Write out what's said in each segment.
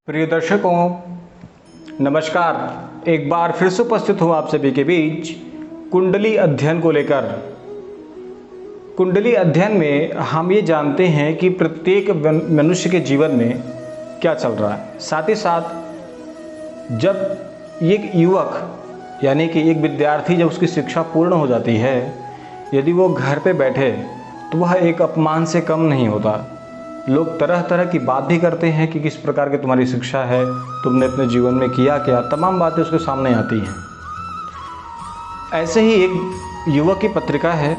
प्रिय दर्शकों, नमस्कार। एक बार फिर से उपस्थित हूँ आप सभी के बीच कुंडली अध्ययन को लेकर। कुंडली अध्ययन में हम ये जानते हैं कि प्रत्येक मनुष्य के जीवन में क्या चल रहा है। साथ ही साथ जब एक युवक यानी कि एक विद्यार्थी जब उसकी शिक्षा पूर्ण हो जाती है, यदि वो घर पे बैठे तो वह एक अपमान से कम नहीं होता। लोग तरह तरह की बात भी करते हैं कि किस प्रकार की तुम्हारी शिक्षा है, तुमने अपने जीवन में किया क्या, तमाम बातें उसके सामने आती हैं। ऐसे ही एक युवक की पत्रिका है,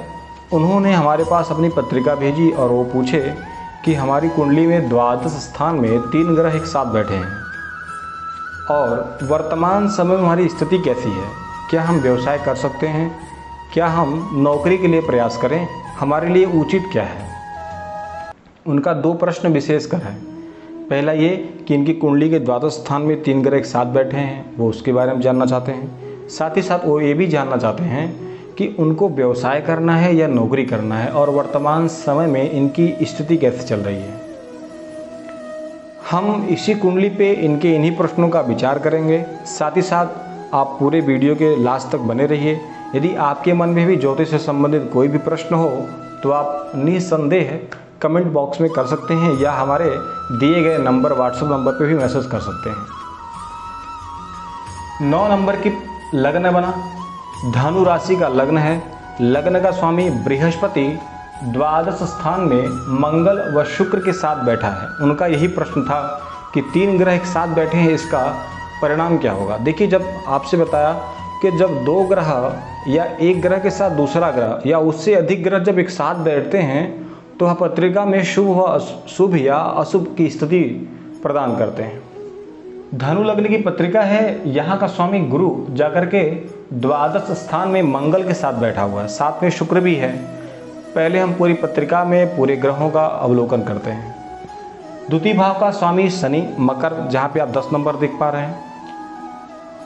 उन्होंने हमारे पास अपनी पत्रिका भेजी और वो पूछे कि हमारी कुंडली में द्वादश स्थान में 3 ग्रह एक साथ बैठे हैं और वर्तमान समय में हमारी स्थिति कैसी है, क्या हम व्यवसाय कर सकते हैं, क्या हम नौकरी के लिए प्रयास करें, हमारे लिए उचित क्या है। उनका 2 प्रश्न विशेषकर है। पहला ये कि इनकी कुंडली के द्वादश स्थान में 3 ग्रह एक साथ बैठे हैं, वो उसके बारे में जानना चाहते हैं। साथ ही साथ वो ये भी जानना चाहते हैं कि उनको व्यवसाय करना है या नौकरी करना है और वर्तमान समय में इनकी स्थिति कैसे चल रही है। हम इसी कुंडली पे इनके इन्हीं प्रश्नों का विचार करेंगे। साथ ही साथ आप पूरे वीडियो के लास्ट तक बने रहिए। यदि आपके मन में भी ज्योतिष से संबंधित कोई भी प्रश्न हो तो आप निसंदेह कमेंट बॉक्स में कर सकते हैं या हमारे दिए गए नंबर व्हाट्सएप नंबर पे भी मैसेज कर सकते हैं। 9 नंबर की लग्न बना, धनु राशि का लग्न है। लग्न का स्वामी बृहस्पति द्वादश स्थान में मंगल व शुक्र के साथ बैठा है। उनका यही प्रश्न था कि 3 ग्रह एक साथ बैठे हैं, इसका परिणाम क्या होगा। देखिए, जब आपसे बताया कि जब 2 ग्रह या एक ग्रह के साथ दूसरा ग्रह या उससे अधिक ग्रह जब एक साथ बैठते हैं तो वह पत्रिका में शुभ या अशुभ की स्थिति प्रदान करते हैं। धनु लग्न की पत्रिका है, यहाँ का स्वामी गुरु जाकर के द्वादश स्थान में मंगल के साथ बैठा हुआ है, साथ में शुक्र भी है। पहले हम पूरी पत्रिका में पूरे ग्रहों का अवलोकन करते हैं। द्वितीय भाव का स्वामी शनि मकर, जहाँ पे आप 10 नंबर देख पा रहे हैं,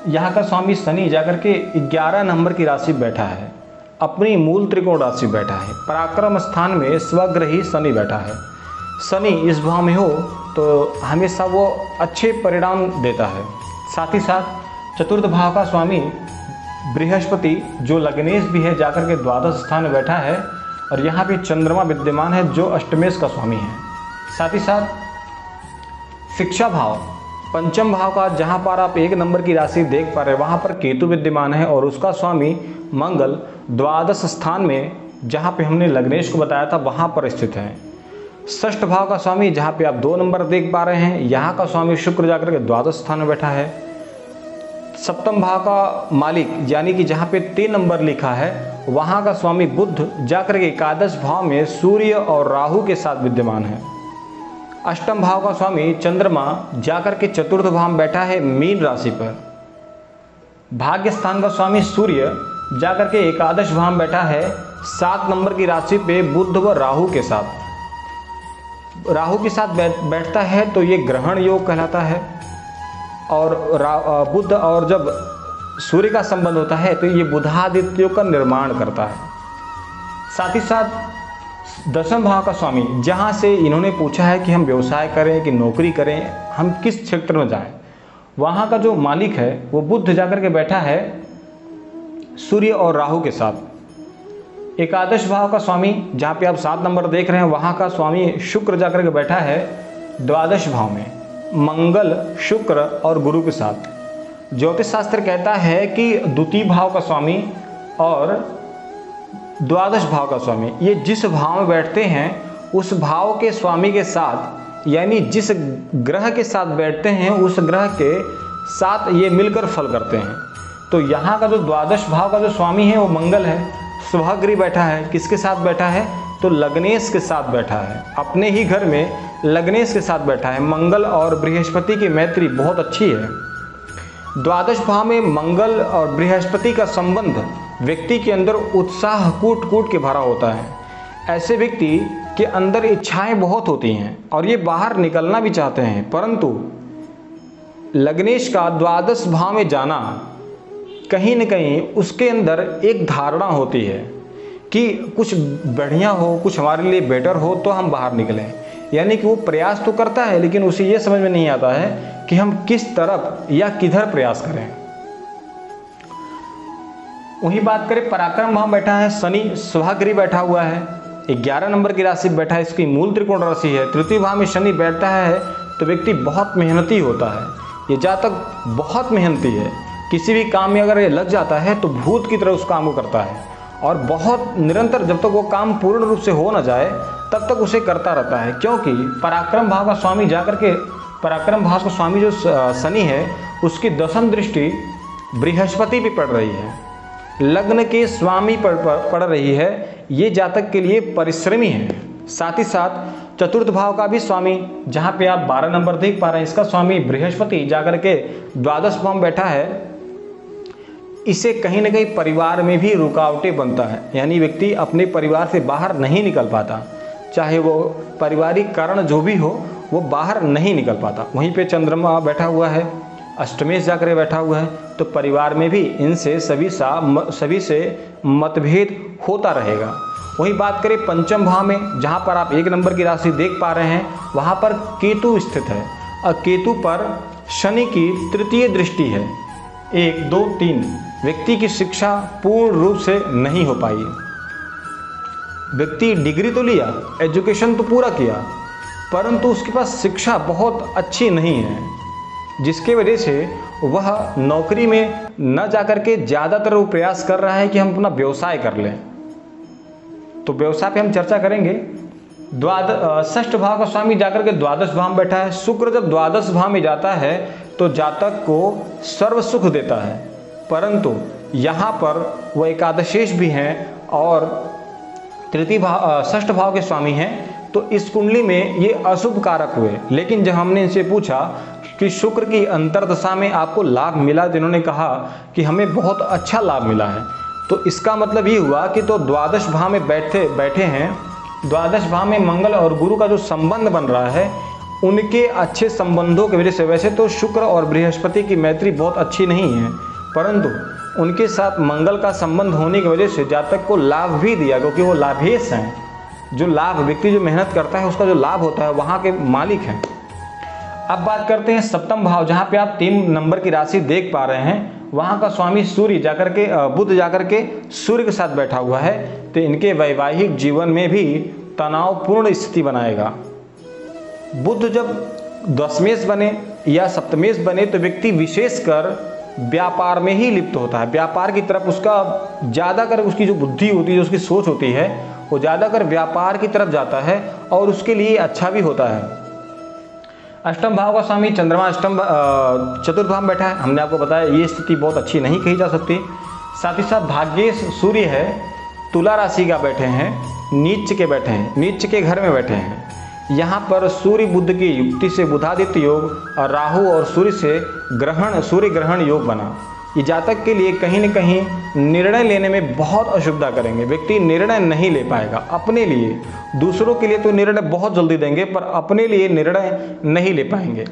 यहाँ का स्वामी शनि जाकर के 11 नंबर की राशि बैठा है, अपनी मूल त्रिकोण राशि बैठा है। पराक्रम स्थान में स्वग्रही शनि बैठा है। शनि इस भाव में हो तो हमेशा वो अच्छे परिणाम देता है। साथ ही साथ चतुर्थ भाव का स्वामी बृहस्पति जो लग्नेश भी है, जाकर के द्वादश स्थान में बैठा है और यहाँ पे चंद्रमा विद्यमान है जो अष्टमेश का स्वामी है। साथ ही साथ शिक्षा भाव पंचम भाव का, जहाँ पर आप 1 नंबर की राशि देख पा रहे हैं, वहाँ पर केतु विद्यमान है और उसका स्वामी मंगल द्वादश स्थान में, जहाँ पे हमने लग्नेश को बताया था, वहाँ पर स्थित है। षष्ठ भाव का स्वामी, जहाँ पे आप 2 नंबर देख पा रहे हैं, यहाँ का स्वामी शुक्र जाकर के द्वादश स्थान में बैठा है। सप्तम भाव का मालिक यानी कि जहाँ पे 3 नंबर लिखा है, वहाँ का स्वामी बुध जाकर के एकादश भाव में सूर्य और राहु के साथ विद्यमान है। अष्टम भाव का स्वामी चंद्रमा जाकर के चतुर्थ भाव में बैठा है मीन राशि पर। भाग्य स्थान का स्वामी सूर्य जाकर के एकादश भाव में बैठा है 7 नंबर की राशि पे बुध व राहु के साथ। राहु के साथ बैठता है तो ये ग्रहण योग कहलाता है और बुध और जब सूर्य का संबंध होता है तो ये बुधादित्यों का निर्माण करता है। साथ ही साथ दशम भाव का स्वामी, जहाँ से इन्होंने पूछा है कि हम व्यवसाय करें कि नौकरी करें, हम किस क्षेत्र में जाएं, वहाँ का जो मालिक है वो बुध जाकर के बैठा है सूर्य और राहु के साथ। एकादश भाव का स्वामी, जहाँ पे आप 7 नंबर देख रहे हैं, वहाँ का स्वामी शुक्र जाकर के बैठा है द्वादश भाव में मंगल शुक्र और गुरु के साथ। ज्योतिष शास्त्र कहता है कि द्वितीय भाव का स्वामी और द्वादश भाव का स्वामी, ये जिस भाव में बैठते हैं उस भाव के स्वामी के साथ, यानी जिस ग्रह के साथ बैठते हैं उस ग्रह के साथ ये मिलकर फल करते हैं। तो यहाँ का जो द्वादश भाव का जो स्वामी है वो मंगल है, स्वगृह बैठा है। किसके साथ बैठा है तो लग्नेश के साथ बैठा है, अपने ही घर में लग्नेश के साथ बैठा है। मंगल और बृहस्पति की मैत्री बहुत अच्छी है। द्वादश भाव में मंगल और बृहस्पति का संबंध व्यक्ति के अंदर उत्साह कूट कूट के भरा होता है। ऐसे व्यक्ति के अंदर इच्छाएं बहुत होती हैं और ये बाहर निकलना भी चाहते हैं, परंतु लग्नेश का द्वादश भाव में जाना कहीं न कहीं उसके अंदर एक धारणा होती है कि कुछ बढ़िया हो, कुछ हमारे लिए बेटर हो तो हम बाहर निकलें। यानी कि वो प्रयास तो करता है लेकिन उसे ये समझ में नहीं आता है कि हम किस तरफ या किधर प्रयास करें। वही बात करें, पराक्रम भाव बैठा है शनि, स्वभागृह बैठा हुआ है, 11 नंबर की राशि बैठा है, इसकी मूल त्रिकोण राशि है। तृतीय भाव में शनि बैठता है तो व्यक्ति बहुत मेहनती होता है। ये जातक बहुत मेहनती है, किसी भी काम में अगर ये लग जाता है तो भूत की तरह उस काम को करता है और बहुत निरंतर, जब तक वो काम पूर्ण रूप से हो ना जाए तब तक उसे करता रहता है। क्योंकि पराक्रम भाव का स्वामी जाकर के, पराक्रम भाव का स्वामी जो शनि है उसकी दशम दृष्टि बृहस्पति पे पड़ रही है, लग्न के स्वामी पड़ रही है। ये जातक के लिए परिश्रमी है। साथ ही साथ चतुर्थ भाव का भी स्वामी, जहाँ पे आप 12 नंबर देख पा रहे हैं, इसका स्वामी बृहस्पति जाकर के द्वादश भाव में बैठा है। इसे कहीं ना कहीं परिवार में भी रुकावटें बनता है, यानी व्यक्ति अपने परिवार से बाहर नहीं निकल पाता, चाहे वो पारिवारिक कारण जो भी हो वो बाहर नहीं निकल पाता। वहीं पे चंद्रमा बैठा हुआ है, अष्टमेश जाकर बैठा हुआ है, तो परिवार में भी इनसे सभी से मतभेद होता रहेगा। वही बात करें पंचम भाव में, जहाँ पर आप 1 नंबर की राशि देख पा रहे हैं, वहाँ पर केतु स्थित है और केतु पर शनि की तृतीय दृष्टि है। 1, 2, 3 व्यक्ति की शिक्षा पूर्ण रूप से नहीं हो पाई। व्यक्ति डिग्री तो लिया, एजुकेशन तो पूरा किया, परंतु उसके पास शिक्षा बहुत अच्छी नहीं है, जिसके वजह से वह नौकरी में न जाकर के ज़्यादातर वो प्रयास कर रहा है कि हम अपना व्यवसाय कर लें। तो व्यवसाय पे हम चर्चा करेंगे। षष्ठ भाव का स्वामी जाकर के द्वादश भाव में बैठा है। शुक्र जब द्वादश भाव में जाता है तो जातक को सर्व सुख देता है, परंतु यहाँ पर वह एकादशेश भी हैं और षष्ठ भाव के स्वामी हैं, तो इस कुंडली में ये अशुभ कारक हुए। लेकिन जब हमने इनसे पूछा कि शुक्र की अंतर्दशा में आपको लाभ मिला, जिन्होंने कहा कि हमें बहुत अच्छा लाभ मिला है, तो इसका मतलब ये हुआ कि तो द्वादश भाव में बैठे हैं। द्वादश भाव में मंगल और गुरु का जो संबंध बन रहा है, उनके अच्छे संबंधों की वजह से, वैसे तो शुक्र और बृहस्पति की मैत्री बहुत अच्छी नहीं है, परंतु उनके साथ मंगल का संबंध होने की वजह से जातक को लाभ भी दिया, क्योंकि वो लाभेश हैं। जो लाभ व्यक्ति जो मेहनत करता है उसका जो लाभ होता है वहाँ के मालिक हैं। अब बात करते हैं सप्तम भाव, जहाँ पे आप 3 नंबर की राशि देख पा रहे हैं, वहाँ का स्वामी सूर्य जाकर के, बुध जाकर के सूर्य के साथ बैठा हुआ है, तो इनके वैवाहिक जीवन में भी तनावपूर्ण स्थिति बनाएगा। बुध जब दशमेश बने या सप्तमेश बने तो व्यक्ति विशेषकर व्यापार में ही लिप्त होता है। व्यापार की तरफ उसका ज़्यादातर, उसकी जो बुद्धि होती है, जो उसकी सोच होती है, वो ज़्यादातर व्यापार की तरफ जाता है और उसके लिए अच्छा भी होता है। अष्टम भाव का स्वामी चंद्रमा चतुर्थ भाव में बैठा है। हमने आपको बताया ये स्थिति बहुत अच्छी नहीं कही जा सकती। साथ ही साथ भाग्येश सूर्य है, तुला राशि का बैठे हैं, नीच के बैठे हैं, नीच के घर में बैठे हैं। यहाँ पर सूर्य बुध की युक्ति से बुधादित्य योग और राहु और सूर्य से सूर्य ग्रहण योग बना। ये जातक के लिए कहीं न कहीं निर्णय लेने में बहुत असुविधा करेंगे। व्यक्ति निर्णय नहीं ले पाएगा अपने लिए, दूसरों के लिए तो निर्णय बहुत जल्दी देंगे, पर अपने लिए निर्णय नहीं ले पाएंगे।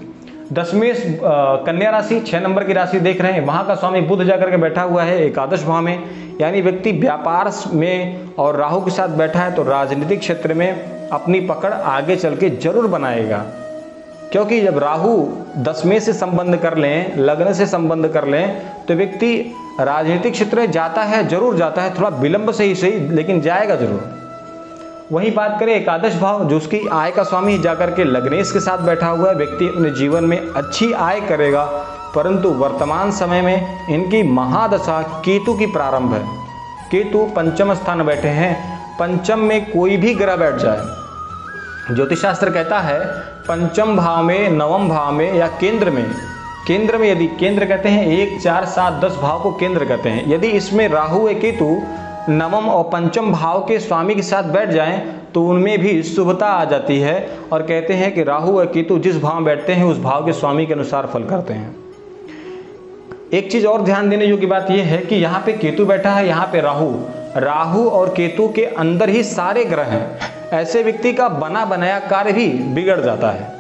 दशमेश कन्या राशि 6 नंबर की राशि देख रहे हैं, वहाँ का स्वामी बुध जाकर के बैठा हुआ है एकादश भाव में, यानी व्यक्ति व्यापार में और राहु के साथ बैठा है तो राजनीतिक क्षेत्र में अपनी पकड़ आगे चल के जरूर बनाएगा। क्योंकि जब राहु 10वें से संबंध कर लें, लग्न से संबंध कर लें, तो व्यक्ति राजनीतिक क्षेत्र में जाता है, जरूर जाता है, थोड़ा विलंब से ही सही, लेकिन जाएगा जरूर। वही बात करें एकादश भाव, जो उसकी आय का स्वामी जाकर के लग्नेश के साथ बैठा हुआ है, व्यक्ति अपने जीवन में अच्छी आय करेगा, परंतु वर्तमान समय में इनकी महादशा केतु की प्रारंभ है। केतु पंचम स्थान बैठे हैं। पंचम में कोई भी ग्रह बैठ जाए, ज्योतिष शास्त्र कहता है पंचम भाव में, नवम भाव में या केंद्र में यदि, केंद्र कहते हैं 1, 4, 7, 10 भाव को केंद्र कहते हैं, यदि इसमें राहु या केतु नवम और पंचम भाव के स्वामी के साथ बैठ जाएं तो उनमें भी शुभता आ जाती है। और कहते हैं कि राहु और केतु जिस भाव में बैठते हैं उस भाव के स्वामी के अनुसार फल करते हैं। एक चीज और ध्यान देने योग्य बात यह है कि यहाँ पे केतु बैठा है, यहाँ पे राहु और केतु के अंदर ही सारे ग्रह हैं। ऐसे व्यक्ति का बना बनाया कार्य भी बिगड़ जाता है।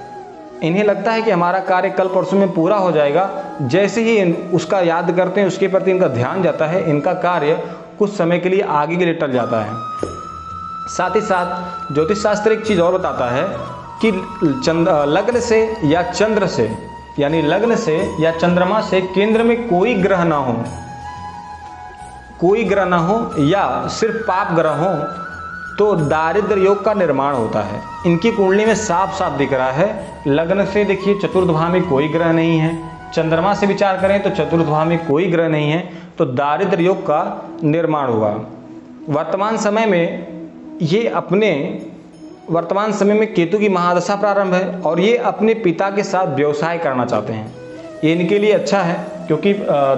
इन्हें लगता है कि हमारा कार्य कल परसों में पूरा हो जाएगा, जैसे ही उसका याद करते हैं उसके प्रति इनका ध्यान जाता है, इनका कार्य कुछ समय के लिए आगे के लिए टल जाता है। साथ ही साथ ज्योतिष शास्त्र एक चीज और बताता है कि लग्न से या चंद्र से यानी लग्न से या चंद्रमा से केंद्र में कोई ग्रह ना हो, कोई ग्रह ना हो या सिर्फ पाप ग्रह हो तो दारिद्र्य योग का निर्माण होता है। इनकी कुंडली में साफ साफ दिख रहा है, लग्न से देखिए चतुर्थ भाव में कोई ग्रह नहीं है, चंद्रमा से विचार करें तो चतुर्थ भाव में कोई ग्रह नहीं है, तो दारिद्र्य योग का निर्माण होगा। वर्तमान समय में केतु की महादशा प्रारंभ है और ये अपने पिता के साथ व्यवसाय करना चाहते हैं। ये इनके लिए अच्छा है क्योंकि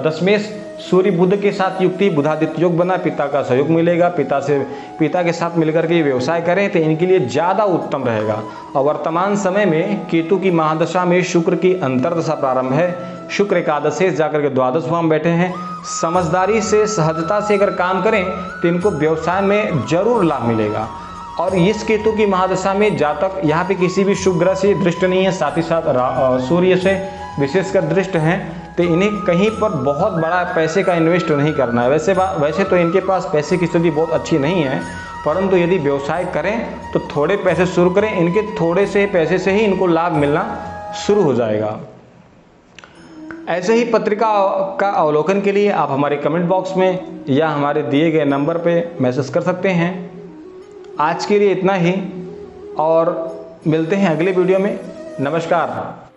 दशमेश सूर्य बुध के साथ युक्ति, बुधादित्य योग बना, पिता का सहयोग मिलेगा, पिता के साथ मिलकर के ये व्यवसाय करें तो इनके लिए ज़्यादा उत्तम रहेगा। और वर्तमान समय में केतु की महादशा में शुक्र की अंतर्दशा प्रारंभ है। शुक्र एकादशेश जाकर के द्वादश भाव में बैठे हैं। समझदारी से, सहजता से अगर काम करें तो इनको व्यवसाय में जरूर लाभ मिलेगा। और इस केतु की महादशा में जातक यहाँ पे किसी भी शुभ ग्रह से दृष्ट नहीं है, साथ ही साथ सूर्य से विशेषकर दृष्ट हैं, तो इन्हें कहीं पर बहुत बड़ा पैसे का इन्वेस्ट नहीं करना है। वैसे तो इनके पास पैसे की स्थिति बहुत अच्छी नहीं है, परंतु यदि व्यवसाय करें तो थोड़े पैसे शुरू करें, इनके थोड़े से पैसे से ही इनको लाभ मिलना शुरू हो जाएगा। ऐसे ही पत्रिका का अवलोकन के लिए आप हमारे कमेंट बॉक्स में या हमारे दिए गए नंबर पर मैसेज कर सकते हैं। आज के लिए इतना ही और मिलते हैं अगले वीडियो में। नमस्कार।